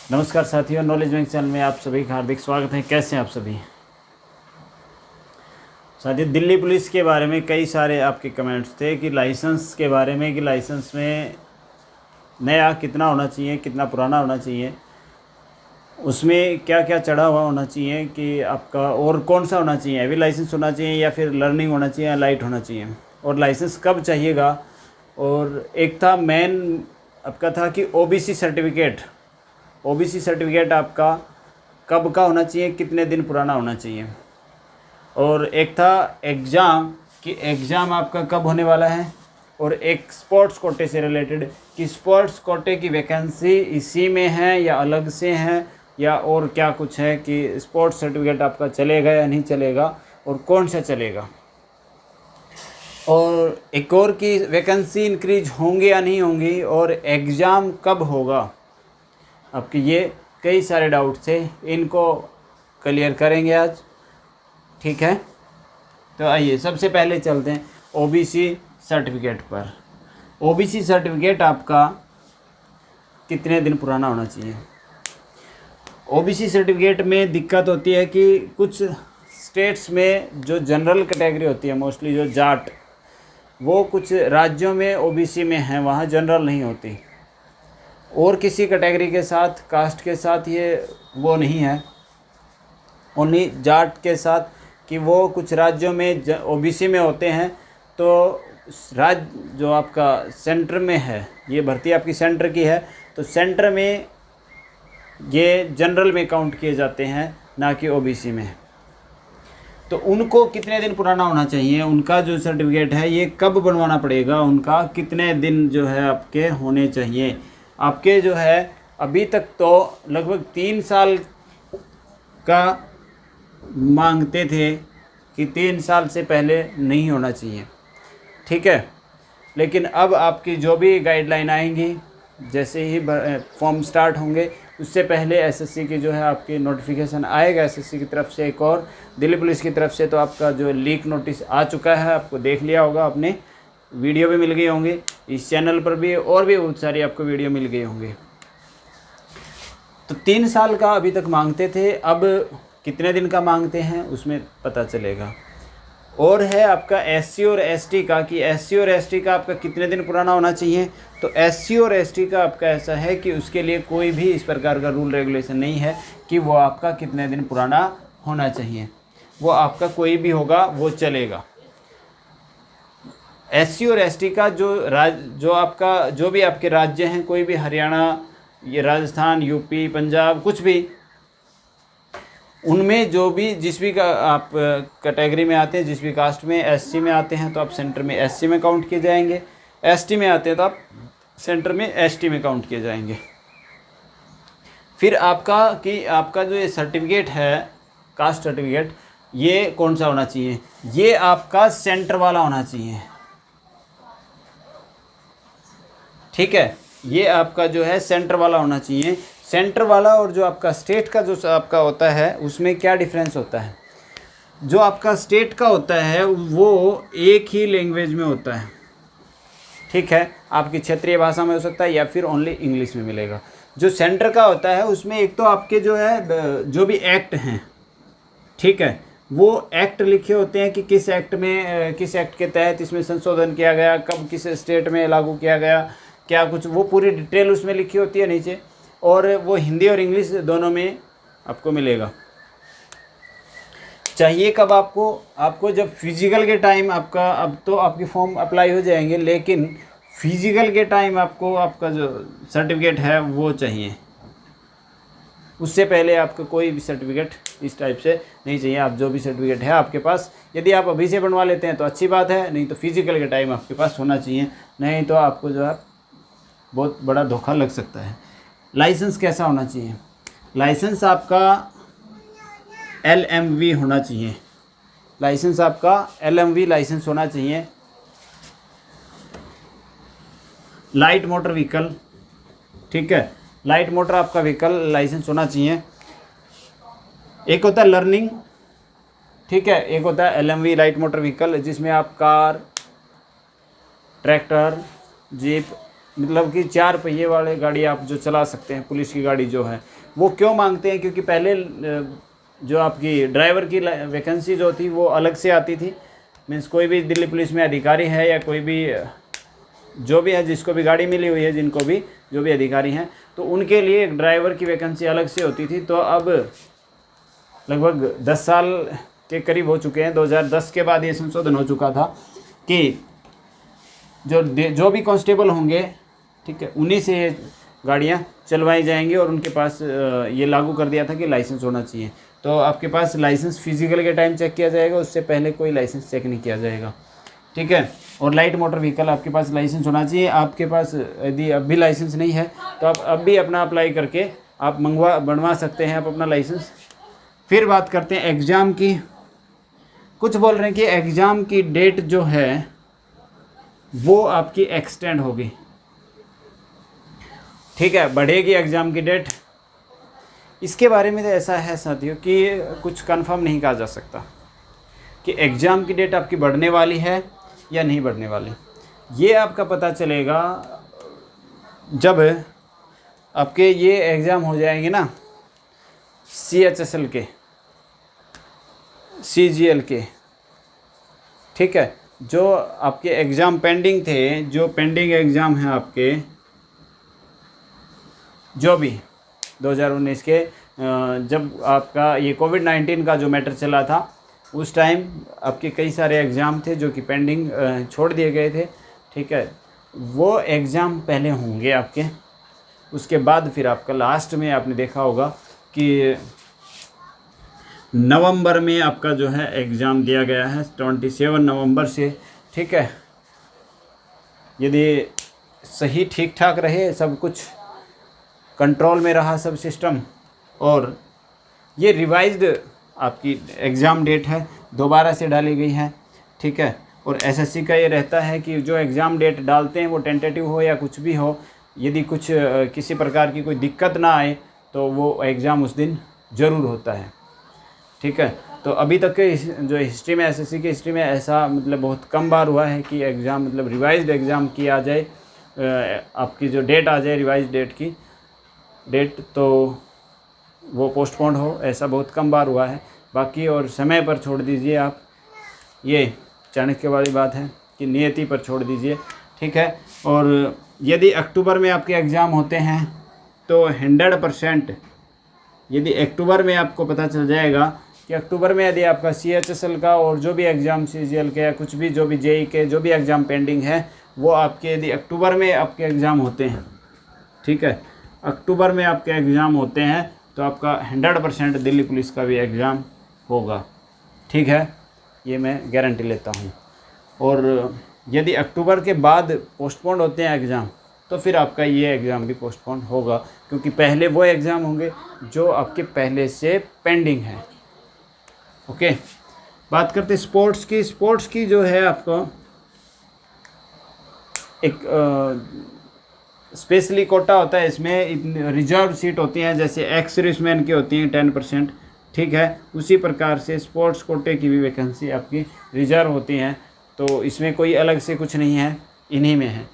नमस्कार साथियों, knowledge bank channel में आप सभी का हार्दिक स्वागत है। कैसे हैं आप सभी साथियों? दिल्ली पुलिस के बारे में कई सारे आपके कमेंट्स थे कि लाइसेंस के बारे में, कि लाइसेंस में नया कितना होना चाहिए, कितना पुराना होना चाहिए, उसमें क्या क्या चढ़ा हुआ होना चाहिए, कि आपका और कौन सा होना चाहिए, हैवी लाइसेंस होना चाहिए या फिर लर्निंग होना चाहिए या लाइट होना चाहिए, और लाइसेंस कब चाहिएगा। और एक था मेन आपका था कि ओबीसी सर्टिफिकेट आपका कब का होना चाहिए, कितने दिन पुराना होना चाहिए। और एक था एग्ज़ाम, कि एग्ज़ाम आपका कब होने वाला है। और एक स्पोर्ट्स कोटे से रिलेटेड, कि स्पोर्ट्स कोटे की वैकेंसी इसी में है या अलग से है, या और क्या कुछ है, कि स्पोर्ट्स सर्टिफिकेट आपका चलेगा या नहीं चलेगा और कौन सा चलेगा। और एक और की वैकेंसी इंक्रीज होंगे या नहीं होंगी, और एग्ज़ाम कब होगा। आपके ये कई सारे डाउट्स थे, इनको क्लियर करेंगे आज। ठीक है, तो आइए सबसे पहले चलते हैं ओबीसी सर्टिफिकेट पर। ओबीसी सर्टिफिकेट आपका कितने दिन पुराना होना चाहिए। ओबीसी सर्टिफिकेट में दिक्कत होती है कि कुछ स्टेट्स में जो जनरल कैटेगरी होती है, मोस्टली जो जाट, वो कुछ राज्यों में ओबीसी में हैं, वहाँ जनरल नहीं होती। और किसी कैटेगरी के साथ, कास्ट के साथ ये वो नहीं है, ओनली जाट के साथ, कि वो कुछ राज्यों में ओबीसी में होते हैं। तो राज्य जो आपका सेंटर में है, ये भर्ती आपकी सेंटर की है, तो सेंटर में ये जनरल में काउंट किए जाते हैं, ना कि ओबीसी में। तो उनको कितने दिन पुराना होना चाहिए, उनका जो सर्टिफिकेट है ये कब बनवाना पड़ेगा, उनका कितने दिन जो है आपके होने चाहिए। आपके जो है अभी तक तो लगभग 3 साल का मांगते थे, कि 3 साल से पहले नहीं होना चाहिए। ठीक है, लेकिन अब आपकी जो भी गाइडलाइन आएंगी, जैसे ही फॉर्म स्टार्ट होंगे, उससे पहले एसएससी की जो है आपकी नोटिफिकेशन आएगा एसएससी की तरफ से, एक और दिल्ली पुलिस की तरफ से। तो आपका जो लीक नोटिस आ चुका है, आपको देख लिया होगा आपने, वीडियो भी मिल गई होंगी इस चैनल पर भी, और भी बहुत सारी आपको वीडियो मिल गई होंगी। तो 3 साल का अभी तक मांगते थे, अब कितने दिन का मांगते हैं उसमें पता चलेगा। और है आपका एससी और एसटी का, कि एससी और एसटी का आपका कितने दिन पुराना होना चाहिए। तो एससी और एसटी का आपका ऐसा है कि उसके लिए कोई भी इस प्रकार का रूल रेगुलेशन नहीं है कि वो आपका कितने दिन पुराना होना चाहिए, वो आपका कोई भी होगा वो चलेगा। एससी और एसटी का जो आपका जो भी आपके राज्य हैं, कोई भी हरियाणा, ये राजस्थान, यूपी, पंजाब, कुछ भी, उनमें जो भी जिस भी का आप कैटेगरी में आते हैं, जिस भी कास्ट में, एससी में आते हैं तो आप सेंटर में एससी में काउंट किए जाएंगे, एसटी में आते हैं तो आप सेंटर में एसटी में काउंट किए जाएंगे। फिर आपका जो ये सर्टिफिकेट है, कास्ट सर्टिफिकेट, ये कौन सा होना चाहिए, ये आपका सेंटर वाला होना चाहिए। ठीक है, ये आपका जो है सेंटर वाला होना चाहिए। सेंटर वाला और जो आपका स्टेट का जो आपका होता है, उसमें क्या डिफरेंस होता है। जो आपका स्टेट का होता है वो एक ही लैंग्वेज में होता है। ठीक है, आपकी क्षेत्रीय भाषा में हो सकता है या फिर ओनली इंग्लिश में मिलेगा। जो सेंटर का होता है उसमें एक तो आपके जो है जो भी एक्ट हैं, ठीक है, वो एक्ट लिखे होते हैं कि किस एक्ट के तहत इसमें संशोधन किया गया, कब किस स्टेट में लागू किया गया, क्या कुछ, वो पूरी डिटेल उसमें लिखी होती है नीचे। और वो हिंदी और इंग्लिश दोनों में आपको मिलेगा। चाहिए कब आपको जब फिजिकल के टाइम आपका, अब तो आपकी फॉर्म अप्लाई हो जाएंगे, लेकिन फिजिकल के टाइम आपको आपका जो सर्टिफिकेट है वो चाहिए। उससे पहले आपका कोई भी सर्टिफिकेट इस टाइप से नहीं चाहिए। आप जो भी सर्टिफिकेट है आपके पास, यदि आप अभी से बनवा लेते हैं तो अच्छी बात है, नहीं तो फिजिकल के टाइम आपके पास होना चाहिए, नहीं तो आपको जो है बहुत बड़ा धोखा लग सकता है। लाइसेंस कैसा होना चाहिए, लाइसेंस आपका LMV होना चाहिए। लाइसेंस आपका LMV लाइसेंस होना चाहिए, लाइट मोटर व्हीकल। ठीक है, लाइट मोटर आपका व्हीकल लाइसेंस होना चाहिए। एक होता है लर्निंग, ठीक है, एक होता है LMV लाइट मोटर व्हीकल, जिसमें आप कार, ट्रैक्टर, जीप, मतलब कि 4 पहिए वाले गाड़ी आप जो चला सकते हैं, पुलिस की गाड़ी जो है वो क्यों मांगते हैं, क्योंकि पहले जो आपकी ड्राइवर की वैकेंसी जो थी वो अलग से आती थी। मीन्स कोई भी दिल्ली पुलिस में अधिकारी है या कोई भी जो भी है, जिसको भी गाड़ी मिली हुई है, जिनको भी जो भी अधिकारी हैं, तो उनके लिए एक ड्राइवर की वैकेंसी अलग से होती थी। तो अब लगभग 10 साल के करीब हो चुके हैं, 2010 के बाद ये संशोधन हो चुका था कि जो भी कांस्टेबल होंगे, ठीक है, उन्हीं से ये गाड़ियाँ चलवाई जाएंगी और उनके पास ये लागू कर दिया था कि लाइसेंस होना चाहिए। तो आपके पास लाइसेंस फिजिकल के टाइम चेक किया जाएगा, उससे पहले कोई लाइसेंस चेक नहीं किया जाएगा, ठीक है। और लाइट मोटर व्हीकल आपके पास लाइसेंस होना चाहिए। आपके पास यदि अब भी लाइसेंस नहीं है तो आप अब भी अपना अप्लाई करके आप बनवा सकते हैं आप अपना लाइसेंस। फिर बात करते हैं एग्ज़ाम की। कुछ बोल रहे हैं कि एग्ज़ाम की डेट जो है वो आपकी एक्सटेंड होगी, ठीक है, बढ़ेगी एग्ज़ाम की डेट। इसके बारे में तो ऐसा है साथियों कि कुछ कंफर्म नहीं कहा जा सकता कि एग्ज़ाम की डेट आपकी बढ़ने वाली है या नहीं बढ़ने वाली। ये आपका पता चलेगा जब आपके ये एग्ज़ाम हो जाएंगे ना, CHSL के, CGL के, ठीक है। जो आपके एग्ज़ाम पेंडिंग थे, जो पेंडिंग एग्ज़ाम हैं आपके, जो भी 2019 के जब आपका ये कोविड-19 का जो मैटर चला था, उस टाइम आपके कई सारे एग्ज़ाम थे जो कि पेंडिंग छोड़ दिए गए थे, ठीक है। वो एग्ज़ाम पहले होंगे आपके, उसके बाद फिर आपका लास्ट में आपने देखा होगा कि नवंबर में आपका जो है एग्ज़ाम दिया गया है, 27 नवंबर से, ठीक है। यदि सही ठीक ठाक रहे, सब कुछ कंट्रोल में रहा सब सिस्टम, और ये रिवाइज्ड आपकी एग्ज़ाम डेट है, दोबारा से डाली गई है, ठीक है। और SSC का ये रहता है कि जो एग्ज़ाम डेट डालते हैं वो टेंटेटिव हो या कुछ भी हो, यदि कुछ किसी प्रकार की कोई दिक्कत ना आए तो वो एग्ज़ाम उस दिन ज़रूर होता है, ठीक है। तो अभी तक के जो हिस्ट्री में, SSC की हिस्ट्री में ऐसा मतलब बहुत कम बार हुआ है कि एग्ज़ाम मतलब रिवाइज्ड एग्ज़ाम की आ जाए, आपकी जो डेट आ जाए रिवाइज डेट की डेट, तो वो पोस्टपोन्ड हो, ऐसा बहुत कम बार हुआ है। बाकी और समय पर छोड़ दीजिए आप, ये चाणक्य वाली बात है कि नियति पर छोड़ दीजिए, ठीक है। और यदि अक्टूबर में आपके एग्ज़ाम होते हैं तो 100%, यदि अक्टूबर में आपको पता चल जाएगा कि अक्टूबर में यदि आपका CHSL का और जो भी एग्ज़ाम CGL के या कुछ भी जो भी JEE के जो भी एग्ज़ाम पेंडिंग है, वो आपके यदि अक्टूबर में आपके एग्ज़ाम होते हैं, ठीक है, अक्टूबर में आपके एग्ज़ाम होते हैं, तो आपका 100% दिल्ली पुलिस का भी एग्ज़ाम होगा, ठीक है, ये मैं गारंटी लेता हूँ। और यदि अक्टूबर के बाद पोस्टपोन होते हैं एग्ज़ाम, तो फिर आपका ये एग्ज़ाम भी पोस्टपोन होगा, क्योंकि पहले वो एग्ज़ाम होंगे जो आपके पहले से पेंडिंग है, ओके। बात करते स्पोर्ट्स की। स्पोर्ट्स की जो है आपको एक स्पेशली कोटा होता है, इसमें रिजर्व सीट होती हैं, जैसे एक्स सर्विसमैन की होती हैं 10%, ठीक है। उसी प्रकार से स्पोर्ट्स कोटे की भी वैकेंसी आपकी रिजर्व होती हैं, तो इसमें कोई अलग से कुछ नहीं है, इन्हीं में है।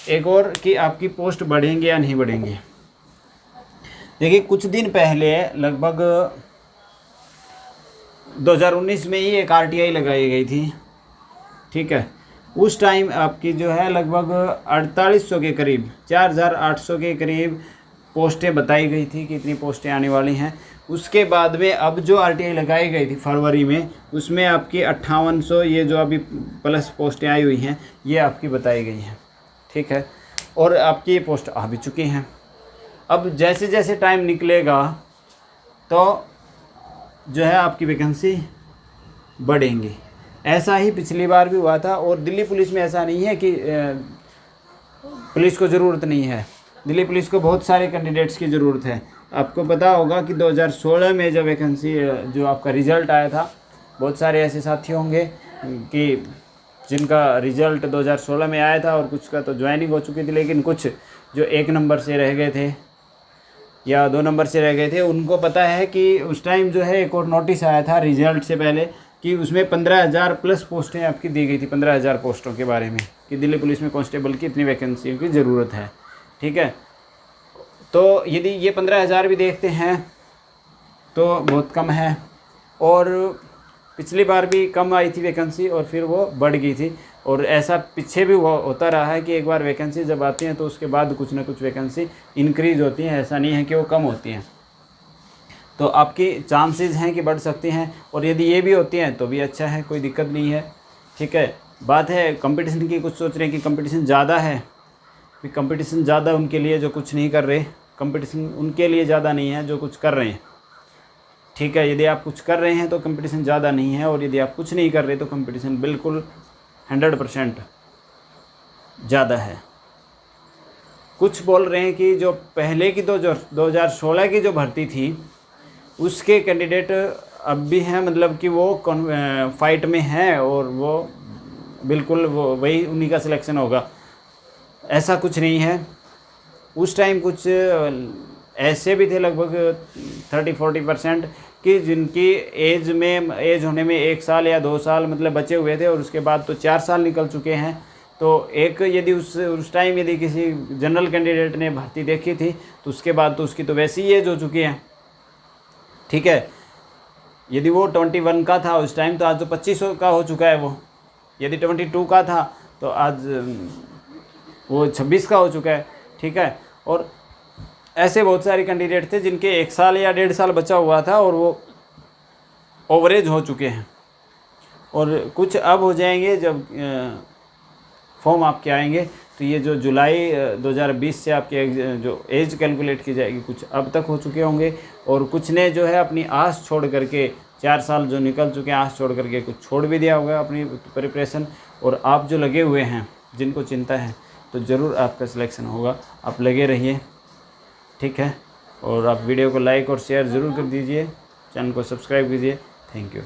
एक और कि आपकी पोस्ट बढ़ेंगे या नहीं बढ़ेंगे। देखिए कुछ दिन पहले लगभग 2019 में ही एक RTI लगाई गई थी, ठीक है। उस टाइम आपकी जो है लगभग 4800 के करीब, 4800 के करीब पोस्टें बताई गई थी कि इतनी पोस्टें आने वाली हैं। उसके बाद में अब जो RTI लगाई गई थी फरवरी में, उसमें आपकी 5800 ये जो अभी प्लस पोस्टें आई हुई हैं ये आपकी बताई गई हैं, ठीक है। और आपकी ये पोस्ट आ भी चुकी हैं। अब जैसे जैसे टाइम निकलेगा तो जो है आपकी वैकेंसी बढ़ेंगी। ऐसा ही पिछली बार भी हुआ था। और दिल्ली पुलिस में ऐसा नहीं है कि पुलिस को ज़रूरत नहीं है, दिल्ली पुलिस को बहुत सारे कैंडिडेट्स की ज़रूरत है। आपको पता होगा कि 2016 में जब वैकेंसी जो आपका रिज़ल्ट आया था, बहुत सारे ऐसे साथी होंगे कि जिनका रिज़ल्ट 2016 में आया था और कुछ का तो ज्वाइनिंग हो चुकी थी, लेकिन कुछ जो 1 नंबर से रह गए थे या 2 नंबर से रह गए थे, उनको पता है कि उस टाइम जो है एक और नोटिस आया था रिज़ल्ट से पहले कि उसमें 15,000 प्लस पोस्टें आपकी दी गई थी, 15,000 पोस्टों के बारे में कि दिल्ली पुलिस में कांस्टेबल की इतनी वैकेंसियों की ज़रूरत है। ठीक है, तो यदि ये 15,000 भी देखते हैं तो बहुत कम है, और पिछली बार भी कम आई थी वैकेंसी और फिर वो बढ़ गई थी, और ऐसा पीछे भी होता रहा है कि एक बार वैकेंसी जब आती हैं तो उसके बाद कुछ ना कुछ वैकेंसी इंक्रीज़ होती हैं, ऐसा नहीं है कि वो कम होती हैं। तो आपकी चांसेस हैं कि बढ़ सकती हैं, और यदि ये भी होती हैं तो भी अच्छा है, कोई दिक्कत नहीं है। ठीक है, बात है कंपटीशन की, कुछ सोच रहे हैं कि कंपटीशन ज़्यादा है, कि कंपटीशन ज़्यादा उनके लिए जो कुछ नहीं कर रहे, कंपटीशन उनके लिए ज़्यादा नहीं है जो कुछ कर रहे हैं। ठीक है, यदि आप कुछ कर रहे हैं तो कंपटीशन ज़्यादा नहीं है, और यदि आप कुछ नहीं कर रहे तो कंपटीशन बिल्कुल 100% ज़्यादा है। कुछ बोल रहे हैं कि जो पहले की तो जो 2016 की जो भर्ती थी उसके कैंडिडेट अब भी हैं, मतलब कि वो फाइट में हैं और वो बिल्कुल वो वही उन्हीं का सिलेक्शन होगा, ऐसा कुछ नहीं है। उस टाइम कुछ ऐसे भी थे लगभग 30-40% कि जिनकी एज होने में 1 साल या 2 साल मतलब बचे हुए थे, और उसके बाद तो 4 साल निकल चुके हैं। तो एक यदि उस टाइम यदि किसी जनरल कैंडिडेट ने भर्ती देखी थी तो उसके बाद तो उसकी तो वैसी ही एज हो चुकी है। ठीक है, यदि वो 21 का था उस टाइम तो आज तो 25 का हो चुका है वो। यदि 22 का था तो आज वो 26 का हो चुका है। ठीक है, और ऐसे बहुत सारे कैंडिडेट थे जिनके 1 साल या 1.5 साल बचा हुआ था और वो ओवरेज हो चुके हैं, और कुछ अब हो जाएंगे जब फॉर्म आपके आएंगे। तो ये जो जुलाई 2020 से आपके जो एज कैलकुलेट की जाएगी कुछ अब तक हो चुके होंगे, और कुछ ने जो है अपनी आस छोड़ करके 4 साल जो निकल चुके हैं आस छोड़ करके कुछ छोड़ भी दिया होगा अपनी प्रिपरेशन। और आप जो लगे हुए हैं, जिनको चिंता है, तो ज़रूर आपका सिलेक्शन होगा, आप लगे रहिए। ठीक है, और आप वीडियो को लाइक और शेयर ज़रूर कर दीजिए, चैनल को सब्सक्राइब कीजिए। Thank you.